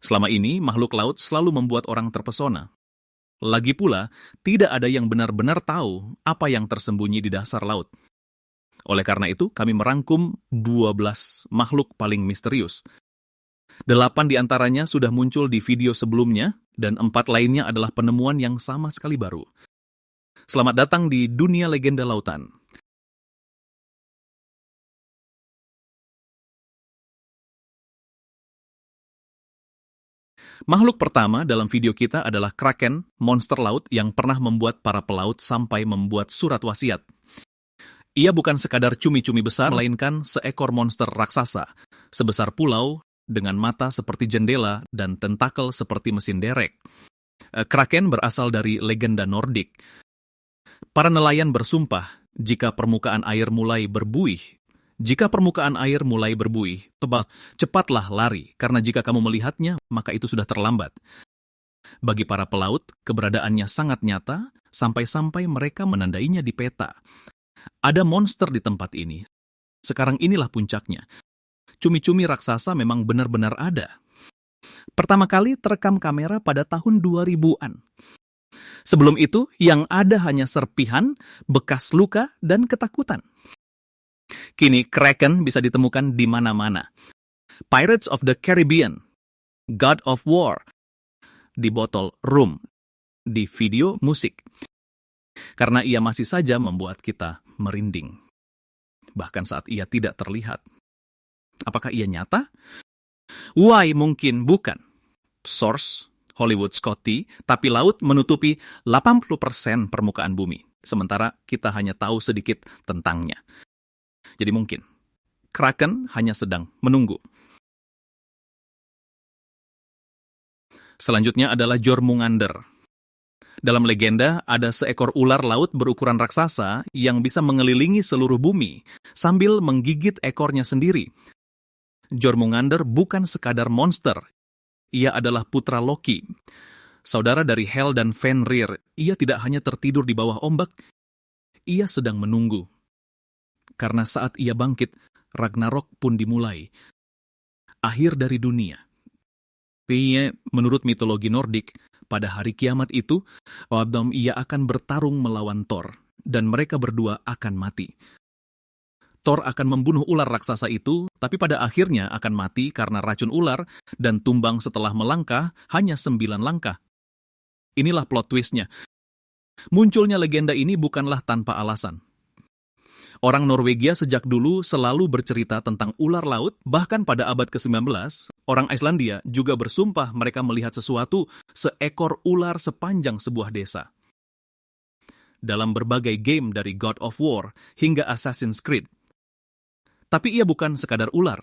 Selama ini, makhluk laut selalu membuat orang terpesona. Lagi pula, tidak ada yang benar-benar tahu apa yang tersembunyi di dasar laut. Oleh karena itu, kami merangkum 12 makhluk paling misterius. 8 di antaranya sudah muncul di video sebelumnya, dan 4 lainnya adalah penemuan yang sama sekali baru. Selamat datang di Dunia Legenda Lautan. Makhluk pertama dalam video kita adalah Kraken, monster laut yang pernah membuat para pelaut sampai membuat surat wasiat. Ia bukan sekadar cumi-cumi besar, melainkan seekor monster raksasa, sebesar pulau, dengan mata seperti jendela dan tentakel seperti mesin derek. Kraken berasal dari legenda Nordik. Para nelayan bersumpah, jika permukaan air mulai berbuih, cepatlah lari, karena jika kamu melihatnya, maka itu sudah terlambat. Bagi para pelaut, keberadaannya sangat nyata, sampai-sampai mereka menandainya di peta. Ada monster di tempat ini. Sekarang inilah puncaknya. Cumi-cumi raksasa memang benar-benar ada. Pertama kali terekam kamera pada tahun 2000-an. Sebelum itu, yang ada hanya serpihan, bekas luka, dan ketakutan. Kini, Kraken bisa ditemukan di mana-mana. Pirates of the Caribbean, God of War, di botol rum, di video musik. Karena ia masih saja membuat kita merinding. Bahkan saat ia tidak terlihat. Apakah ia nyata? Why mungkin bukan. Source, Hollywood Scotty, tapi laut menutupi 80% permukaan bumi. Sementara kita hanya tahu sedikit tentangnya. Jadi mungkin, Kraken hanya sedang menunggu. Selanjutnya adalah Jormungandr. Dalam legenda, ada seekor ular laut berukuran raksasa yang bisa mengelilingi seluruh bumi sambil menggigit ekornya sendiri. Jormungandr bukan sekadar monster. Ia adalah putra Loki. Saudara dari Hel dan Fenrir, ia tidak hanya tertidur di bawah ombak, ia sedang menunggu. Karena saat ia bangkit, Ragnarok pun dimulai. Akhir dari dunia. Menurut mitologi Nordik, pada hari kiamat itu, ia akan bertarung melawan Thor, dan mereka berdua akan mati. Thor akan membunuh ular raksasa itu, tapi pada akhirnya akan mati karena racun ular, dan tumbang setelah melangkah hanya 9 langkah. Inilah plot twistnya. Munculnya legenda ini bukanlah tanpa alasan. Orang Norwegia sejak dulu selalu bercerita tentang ular laut, bahkan pada abad ke-19, orang Islandia juga bersumpah mereka melihat sesuatu seekor ular sepanjang sebuah desa. Dalam berbagai game dari God of War hingga Assassin's Creed. Tapi ia bukan sekadar ular.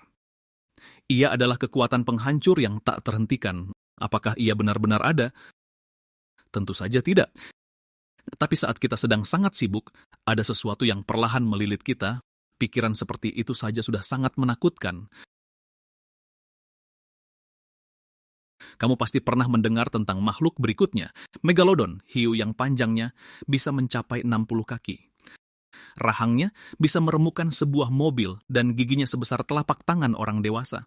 Ia adalah kekuatan penghancur yang tak terhentikan. Apakah ia benar-benar ada? Tentu saja tidak. Tapi saat kita sedang sangat sibuk, ada sesuatu yang perlahan melilit kita, pikiran seperti itu saja sudah sangat menakutkan. Kamu pasti pernah mendengar tentang makhluk berikutnya, Megalodon, hiu yang panjangnya bisa mencapai 60 kaki. Rahangnya bisa meremukkan sebuah mobil dan giginya sebesar telapak tangan orang dewasa.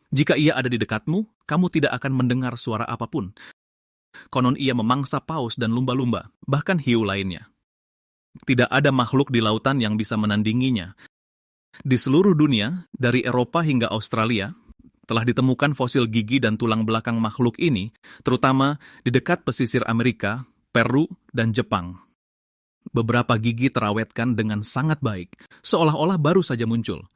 Jika ia ada di dekatmu, kamu tidak akan mendengar suara apapun. Konon ia memangsa paus dan lumba-lumba, bahkan hiu lainnya. Tidak ada makhluk di lautan yang bisa menandinginya. Di seluruh dunia, dari Eropa hingga Australia, telah ditemukan fosil gigi dan tulang belakang makhluk ini, terutama di dekat pesisir Amerika, Peru, dan Jepang. Beberapa gigi terawetkan dengan sangat baik, seolah-olah baru saja muncul.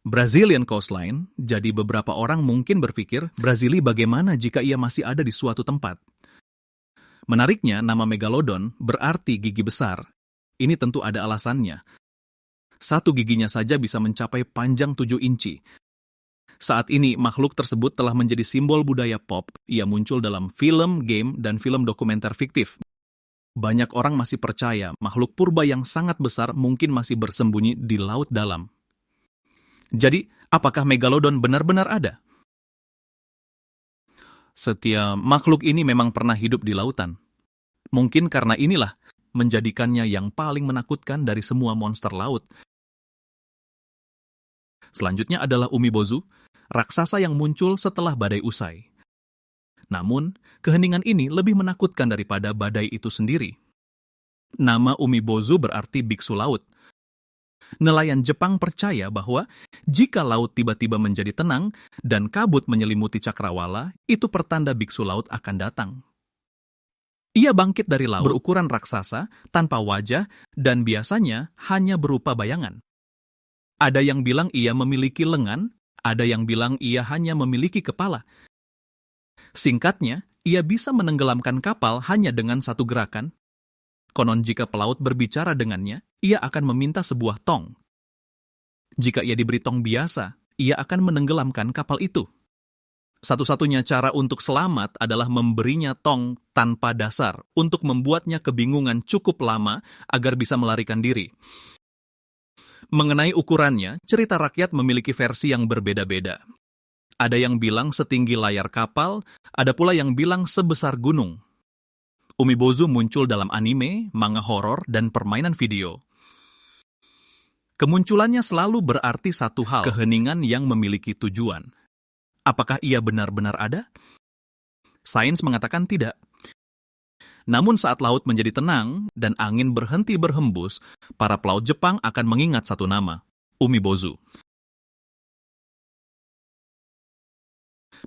Brazilian coastline, jadi beberapa orang mungkin berpikir, Brazili bagaimana jika ia masih ada di suatu tempat? Menariknya, nama Megalodon berarti gigi besar. Ini tentu ada alasannya. Satu giginya saja bisa mencapai panjang 7 inci. Saat ini, makhluk tersebut telah menjadi simbol budaya pop. Ia muncul dalam film, game, dan film dokumenter fiktif. Banyak orang masih percaya makhluk purba yang sangat besar mungkin masih bersembunyi di laut dalam. Jadi, apakah Megalodon benar-benar ada? Setiap makhluk ini memang pernah hidup di lautan. Mungkin karena inilah menjadikannya yang paling menakutkan dari semua monster laut. Selanjutnya adalah Umibozu, raksasa yang muncul setelah badai usai. Namun, keheningan ini lebih menakutkan daripada badai itu sendiri. Nama Umibozu berarti biksu laut. Nelayan Jepang percaya bahwa jika laut tiba-tiba menjadi tenang dan kabut menyelimuti cakrawala, itu pertanda biksu laut akan datang. Ia bangkit dari laut berukuran raksasa, tanpa wajah, dan biasanya hanya berupa bayangan. Ada yang bilang ia memiliki lengan, ada yang bilang ia hanya memiliki kepala. Singkatnya, ia bisa menenggelamkan kapal hanya dengan satu gerakan. Konon jika pelaut berbicara dengannya, ia akan meminta sebuah tong. Jika ia diberi tong biasa, ia akan menenggelamkan kapal itu. Satu-satunya cara untuk selamat adalah memberinya tong tanpa dasar untuk membuatnya kebingungan cukup lama agar bisa melarikan diri. Mengenai ukurannya, cerita rakyat memiliki versi yang berbeda-beda. Ada yang bilang setinggi layar kapal, ada pula yang bilang sebesar gunung. Umibozu muncul dalam anime, manga horor, dan permainan video. Kemunculannya selalu berarti satu hal, keheningan yang memiliki tujuan. Apakah ia benar-benar ada? Sains mengatakan tidak. Namun saat laut menjadi tenang dan angin berhenti berhembus, para pelaut Jepang akan mengingat satu nama, Umibozu.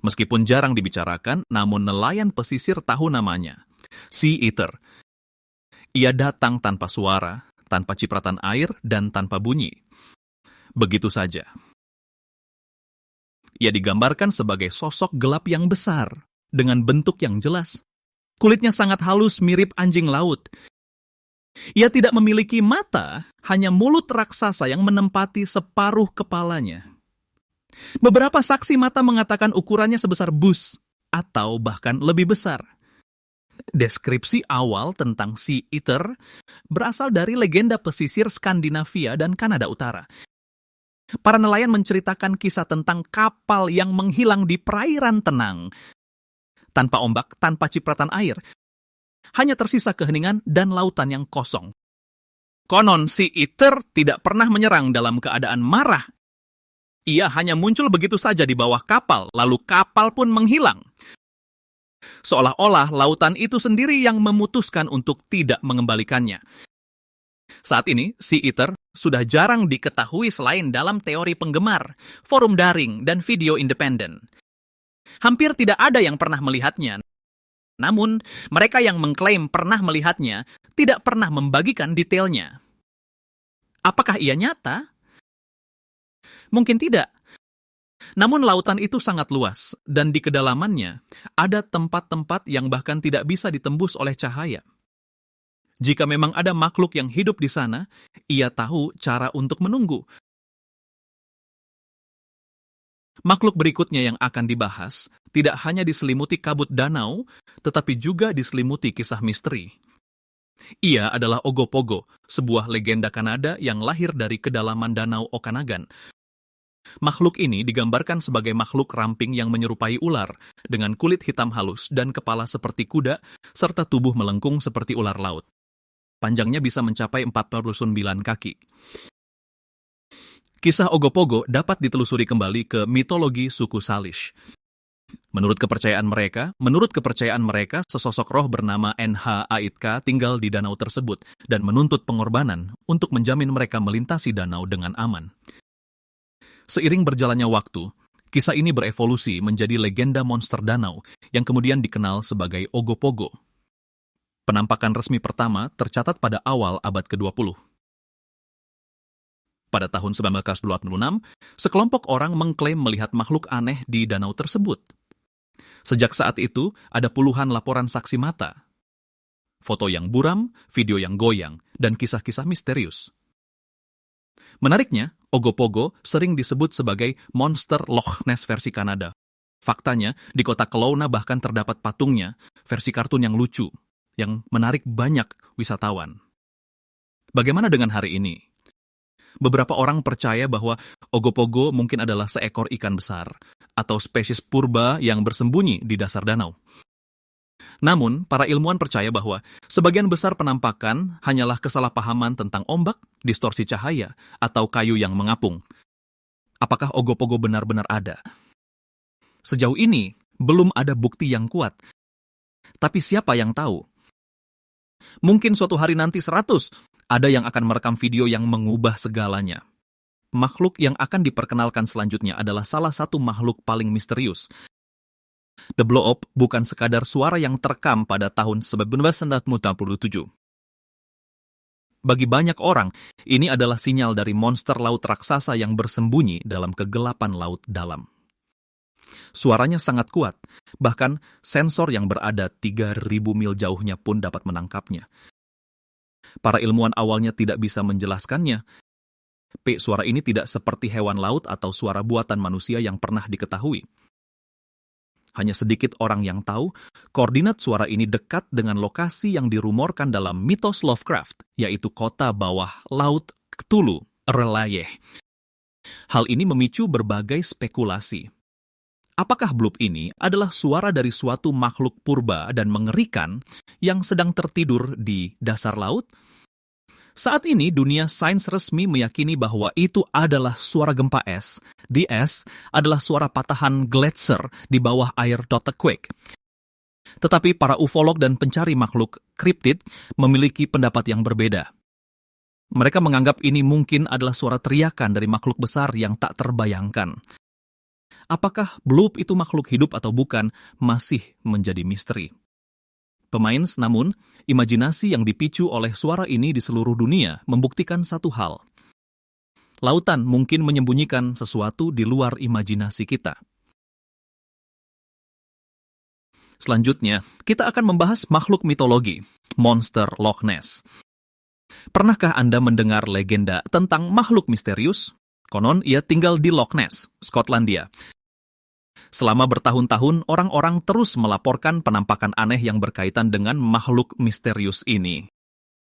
Meskipun jarang dibicarakan, namun nelayan pesisir tahu namanya, Sea Eater. Ia datang tanpa suara, tanpa cipratan air, dan tanpa bunyi. Begitu saja. Ia digambarkan sebagai sosok gelap yang besar, dengan bentuk yang jelas. Kulitnya sangat halus mirip anjing laut. Ia tidak memiliki mata, hanya mulut raksasa yang menempati separuh kepalanya. Beberapa saksi mata mengatakan ukurannya sebesar bus, atau bahkan lebih besar. Deskripsi awal tentang Sea Eater berasal dari legenda pesisir Skandinavia dan Kanada Utara. Para nelayan menceritakan kisah tentang kapal yang menghilang di perairan tenang, tanpa ombak, tanpa cipratan air. Hanya tersisa keheningan dan lautan yang kosong. Konon Sea Eater tidak pernah menyerang dalam keadaan marah. Ia hanya muncul begitu saja di bawah kapal, lalu kapal pun menghilang. Seolah-olah lautan itu sendiri yang memutuskan untuk tidak mengembalikannya. Saat ini, Sea Eater sudah jarang diketahui selain dalam teori penggemar, forum daring, dan video independen. Hampir tidak ada yang pernah melihatnya. Namun, mereka yang mengklaim pernah melihatnya tidak pernah membagikan detailnya. Apakah ia nyata? Mungkin tidak. Namun lautan itu sangat luas, dan di kedalamannya ada tempat-tempat yang bahkan tidak bisa ditembus oleh cahaya. Jika memang ada makhluk yang hidup di sana, ia tahu cara untuk menunggu. Makhluk berikutnya yang akan dibahas tidak hanya diselimuti kabut danau, tetapi juga diselimuti kisah misteri. Ia adalah Ogopogo, sebuah legenda Kanada yang lahir dari kedalaman danau Okanagan. Makhluk ini digambarkan sebagai makhluk ramping yang menyerupai ular, dengan kulit hitam halus dan kepala seperti kuda, serta tubuh melengkung seperti ular laut. Panjangnya bisa mencapai 49 kaki. Kisah Ogopogo dapat ditelusuri kembali ke mitologi suku Salish. Menurut kepercayaan mereka, sesosok roh bernama N.H. Aitka tinggal di danau tersebut dan menuntut pengorbanan untuk menjamin mereka melintasi danau dengan aman. Seiring berjalannya waktu, kisah ini berevolusi menjadi legenda monster danau yang kemudian dikenal sebagai Ogopogo. Penampakan resmi pertama tercatat pada awal abad ke-20. Pada tahun 1926, sekelompok orang mengklaim melihat makhluk aneh di danau tersebut. Sejak saat itu, ada puluhan laporan saksi mata, foto yang buram, video yang goyang, dan kisah-kisah misterius. Menariknya, Ogopogo sering disebut sebagai monster Loch Ness versi Kanada. Faktanya, di kota Kelowna bahkan terdapat patungnya, versi kartun yang lucu, yang menarik banyak wisatawan. Bagaimana dengan hari ini? Beberapa orang percaya bahwa Ogopogo mungkin adalah seekor ikan besar, atau spesies purba yang bersembunyi di dasar danau. Namun, para ilmuwan percaya bahwa sebagian besar penampakan hanyalah kesalahpahaman tentang ombak, distorsi cahaya, atau kayu yang mengapung. Apakah Ogopogo benar-benar ada? Sejauh ini, belum ada bukti yang kuat. Tapi siapa yang tahu? Mungkin suatu hari nanti 100, ada yang akan merekam video yang mengubah segalanya. Makhluk yang akan diperkenalkan selanjutnya adalah salah satu makhluk paling misterius. The Blow Up bukan sekadar suara yang terekam pada tahun 1987. Bagi banyak orang, ini adalah sinyal dari monster laut raksasa yang bersembunyi dalam kegelapan laut dalam. Suaranya sangat kuat, bahkan sensor yang berada 3.000 mil jauhnya pun dapat menangkapnya. Para ilmuwan awalnya tidak bisa menjelaskannya. Suara ini tidak seperti hewan laut atau suara buatan manusia yang pernah diketahui. Hanya sedikit orang yang tahu, koordinat suara ini dekat dengan lokasi yang dirumorkan dalam mitos Lovecraft, yaitu kota bawah laut Cthulhu, R'lyeh. Hal ini memicu berbagai spekulasi. Apakah bloop ini adalah suara dari suatu makhluk purba dan mengerikan yang sedang tertidur di dasar laut? Saat ini, dunia sains resmi meyakini bahwa itu adalah suara gempa es. The es adalah suara patahan gletser di bawah air quake. Tetapi para ufolog dan pencari makhluk kriptid memiliki pendapat yang berbeda. Mereka menganggap ini mungkin adalah suara teriakan dari makhluk besar yang tak terbayangkan. Apakah bloop itu makhluk hidup atau bukan masih menjadi misteri. Pemain, namun, imajinasi yang dipicu oleh suara ini di seluruh dunia membuktikan satu hal. Lautan mungkin menyembunyikan sesuatu di luar imajinasi kita. Selanjutnya, kita akan membahas makhluk mitologi, monster Loch Ness. Pernahkah Anda mendengar legenda tentang makhluk misterius? Konon ia tinggal di Loch Ness, Skotlandia. Selama bertahun-tahun, orang-orang terus melaporkan penampakan aneh yang berkaitan dengan makhluk misterius ini.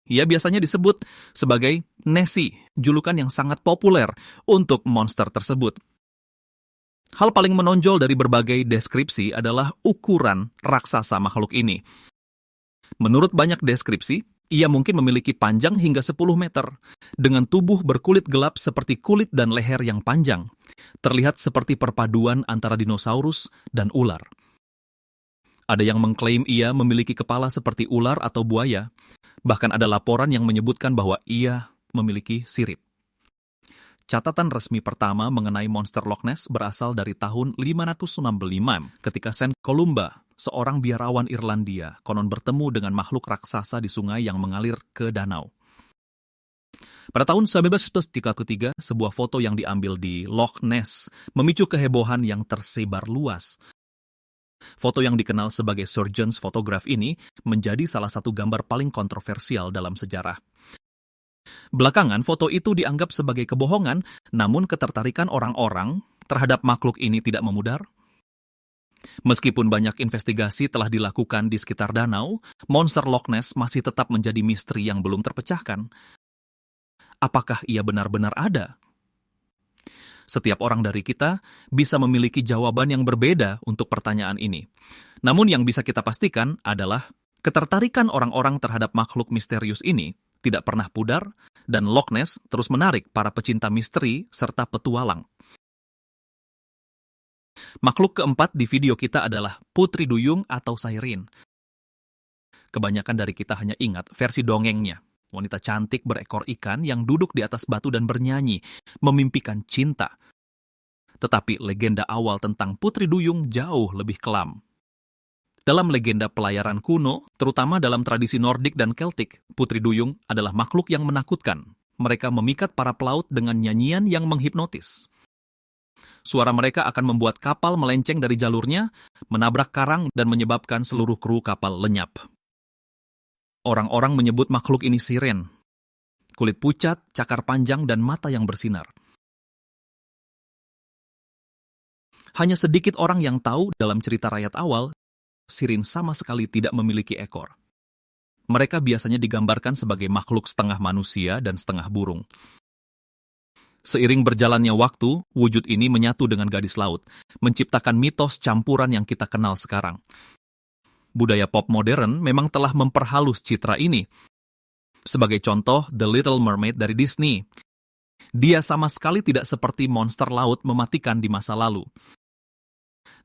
Ia biasanya disebut sebagai Nessie, julukan yang sangat populer untuk monster tersebut. Hal paling menonjol dari berbagai deskripsi adalah ukuran raksasa makhluk ini. Menurut banyak deskripsi, ia mungkin memiliki panjang hingga 10 meter, dengan tubuh berkulit gelap seperti kulit dan leher yang panjang, terlihat seperti perpaduan antara dinosaurus dan ular. Ada yang mengklaim ia memiliki kepala seperti ular atau buaya, bahkan ada laporan yang menyebutkan bahwa ia memiliki sirip. Catatan resmi pertama mengenai monster Loch Ness berasal dari tahun 565 ketika St. Columba, seorang biarawan Irlandia, konon bertemu dengan makhluk raksasa di sungai yang mengalir ke danau. Pada tahun 1933, sebuah foto yang diambil di Loch Ness memicu kehebohan yang tersebar luas. Foto yang dikenal sebagai Surgeon's Photograph ini menjadi salah satu gambar paling kontroversial dalam sejarah. Belakangan, foto itu dianggap sebagai kebohongan, namun ketertarikan orang-orang terhadap makhluk ini tidak memudar. Meskipun banyak investigasi telah dilakukan di sekitar danau, monster Loch Ness masih tetap menjadi misteri yang belum terpecahkan. Apakah ia benar-benar ada? Setiap orang dari kita bisa memiliki jawaban yang berbeda untuk pertanyaan ini. Namun yang bisa kita pastikan adalah ketertarikan orang-orang terhadap makhluk misterius ini tidak pernah pudar, dan Loch Ness terus menarik para pecinta misteri serta petualang. Makhluk keempat di video kita adalah Putri Duyung atau Siren. Kebanyakan dari kita hanya ingat versi dongengnya, wanita cantik berekor ikan yang duduk di atas batu dan bernyanyi, memimpikan cinta. Tetapi legenda awal tentang Putri Duyung jauh lebih kelam. Dalam legenda pelayaran kuno, terutama dalam tradisi Nordik dan Celtic, Putri Duyung adalah makhluk yang menakutkan. Mereka memikat para pelaut dengan nyanyian yang menghipnotis. Suara mereka akan membuat kapal melenceng dari jalurnya, menabrak karang dan menyebabkan seluruh kru kapal lenyap. Orang-orang menyebut makhluk ini siren. Kulit pucat, cakar panjang, dan mata yang bersinar. Hanya sedikit orang yang tahu dalam cerita rakyat awal, siren sama sekali tidak memiliki ekor. Mereka biasanya digambarkan sebagai makhluk setengah manusia dan setengah burung. Seiring berjalannya waktu, wujud ini menyatu dengan gadis laut, menciptakan mitos campuran yang kita kenal sekarang. Budaya pop modern memang telah memperhalus citra ini. Sebagai contoh, The Little Mermaid dari Disney. Dia sama sekali tidak seperti monster laut mematikan di masa lalu.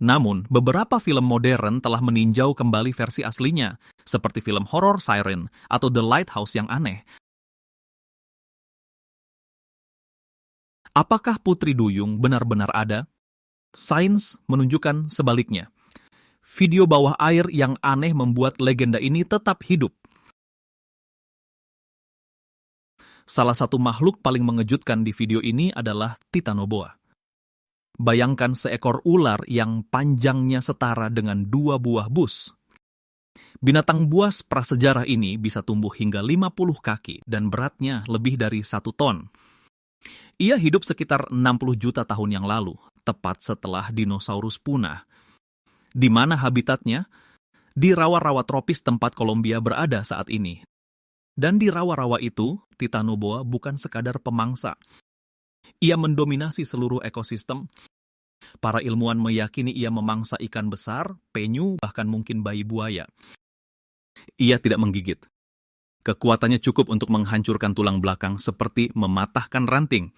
Namun, beberapa film modern telah meninjau kembali versi aslinya, seperti film horor Siren atau The Lighthouse yang aneh. Apakah Putri Duyung benar-benar ada? Sains menunjukkan sebaliknya. Video bawah air yang aneh membuat legenda ini tetap hidup. Salah satu makhluk paling mengejutkan di video ini adalah Titanoboa. Bayangkan seekor ular yang panjangnya setara dengan 2 buah bus. Binatang buas prasejarah ini bisa tumbuh hingga 50 kaki dan beratnya lebih dari 1 ton. Ia hidup sekitar 60 juta tahun yang lalu, tepat setelah dinosaurus punah. Di mana habitatnya? Di rawa-rawa tropis tempat Kolombia berada saat ini. Dan di rawa-rawa itu, Titanoboa bukan sekadar pemangsa. Ia mendominasi seluruh ekosistem. Para ilmuwan meyakini ia memangsa ikan besar, penyu, bahkan mungkin bayi buaya. Ia tidak menggigit. Kekuatannya cukup untuk menghancurkan tulang belakang seperti mematahkan ranting.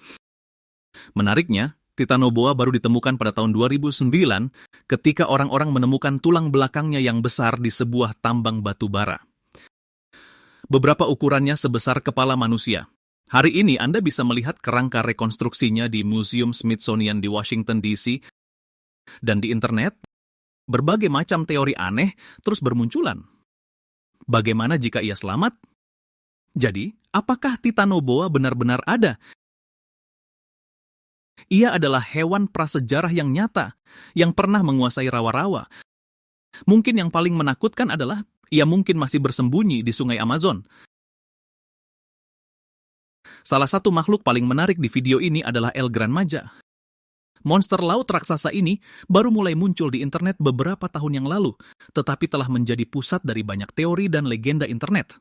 Menariknya, Titanoboa baru ditemukan pada tahun 2009 ketika orang-orang menemukan tulang belakangnya yang besar di sebuah tambang batu bara. Beberapa ukurannya sebesar kepala manusia. Hari ini Anda bisa melihat kerangka rekonstruksinya di Museum Smithsonian di Washington, D.C. Dan di internet, berbagai macam teori aneh terus bermunculan. Bagaimana jika ia selamat? Jadi, apakah Titanoboa benar-benar ada? Ia adalah hewan prasejarah yang nyata, yang pernah menguasai rawa-rawa. Mungkin yang paling menakutkan adalah ia mungkin masih bersembunyi di sungai Amazon. Salah satu makhluk paling menarik di video ini adalah El Gran Maja. Monster laut raksasa ini baru mulai muncul di internet beberapa tahun yang lalu, tetapi telah menjadi pusat dari banyak teori dan legenda internet.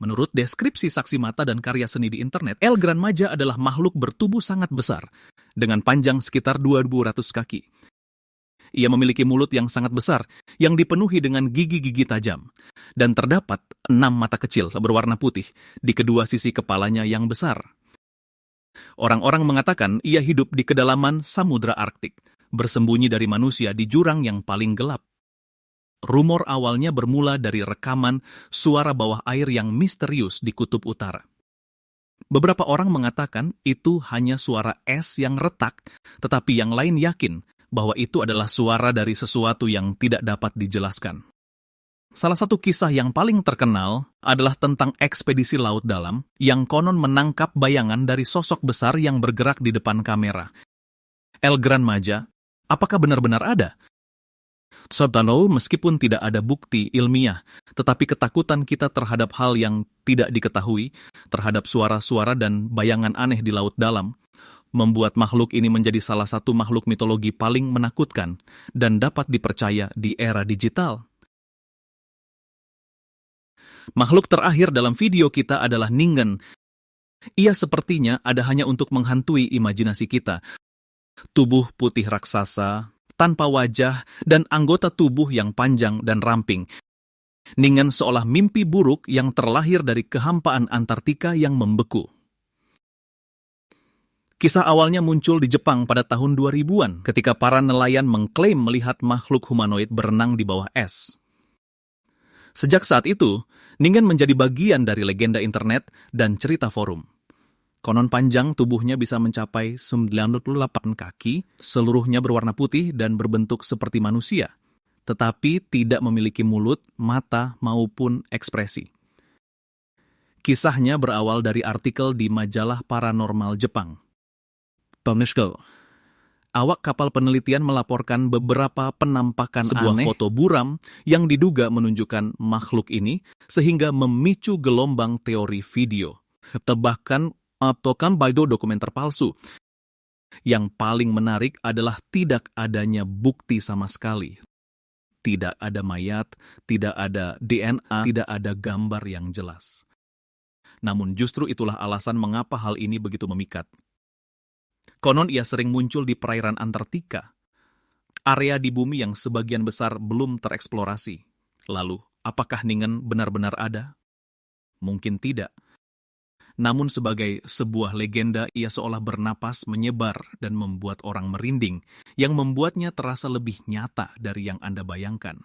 Menurut deskripsi saksi mata dan karya seni di internet, El Gran Maja adalah makhluk bertubuh sangat besar, dengan panjang sekitar 2.200 kaki. Ia memiliki mulut yang sangat besar, yang dipenuhi dengan gigi-gigi tajam, dan terdapat 6 mata kecil berwarna putih di kedua sisi kepalanya yang besar. Orang-orang mengatakan ia hidup di kedalaman Samudra Arktik, bersembunyi dari manusia di jurang yang paling gelap. Rumor awalnya bermula dari rekaman suara bawah air yang misterius di Kutub Utara. Beberapa orang mengatakan itu hanya suara es yang retak, tetapi yang lain yakin bahwa itu adalah suara dari sesuatu yang tidak dapat dijelaskan. Salah satu kisah yang paling terkenal adalah tentang ekspedisi laut dalam yang konon menangkap bayangan dari sosok besar yang bergerak di depan kamera. El Gran Maja, apakah benar-benar ada? Sobrano, meskipun tidak ada bukti ilmiah, tetapi ketakutan kita terhadap hal yang tidak diketahui, terhadap suara-suara dan bayangan aneh di laut dalam, membuat makhluk ini menjadi salah satu makhluk mitologi paling menakutkan dan dapat dipercaya di era digital. Makhluk terakhir dalam video kita adalah Ningen. Ia sepertinya ada hanya untuk menghantui imajinasi kita. Tubuh putih raksasa, tanpa wajah, dan anggota tubuh yang panjang dan ramping. Ningen seolah mimpi buruk yang terlahir dari kehampaan Antartika yang membeku. Kisah awalnya muncul di Jepang pada tahun 2000-an ketika para nelayan mengklaim melihat makhluk humanoid berenang di bawah es. Sejak saat itu, Ningen menjadi bagian dari legenda internet dan cerita forum. Konon panjang tubuhnya bisa mencapai 98 kaki, seluruhnya berwarna putih dan berbentuk seperti manusia, tetapi tidak memiliki mulut, mata, maupun ekspresi. Kisahnya berawal dari artikel di majalah paranormal Jepang. Pemirsa, awak kapal penelitian melaporkan beberapa penampakan sebuah aneh, foto buram yang diduga menunjukkan makhluk ini sehingga memicu gelombang teori video. Bahkan Baido dokumenter palsu. Yang paling menarik adalah tidak adanya bukti sama sekali. Tidak ada mayat, tidak ada DNA, tidak ada gambar yang jelas. Namun justru itulah alasan mengapa hal ini begitu memikat. Konon ia sering muncul di perairan Antartika, area di bumi yang sebagian besar belum tereksplorasi. Lalu, apakah Ningen benar-benar ada? Mungkin tidak. Namun sebagai sebuah legenda, ia seolah bernapas menyebar dan membuat orang merinding, yang membuatnya terasa lebih nyata dari yang Anda bayangkan.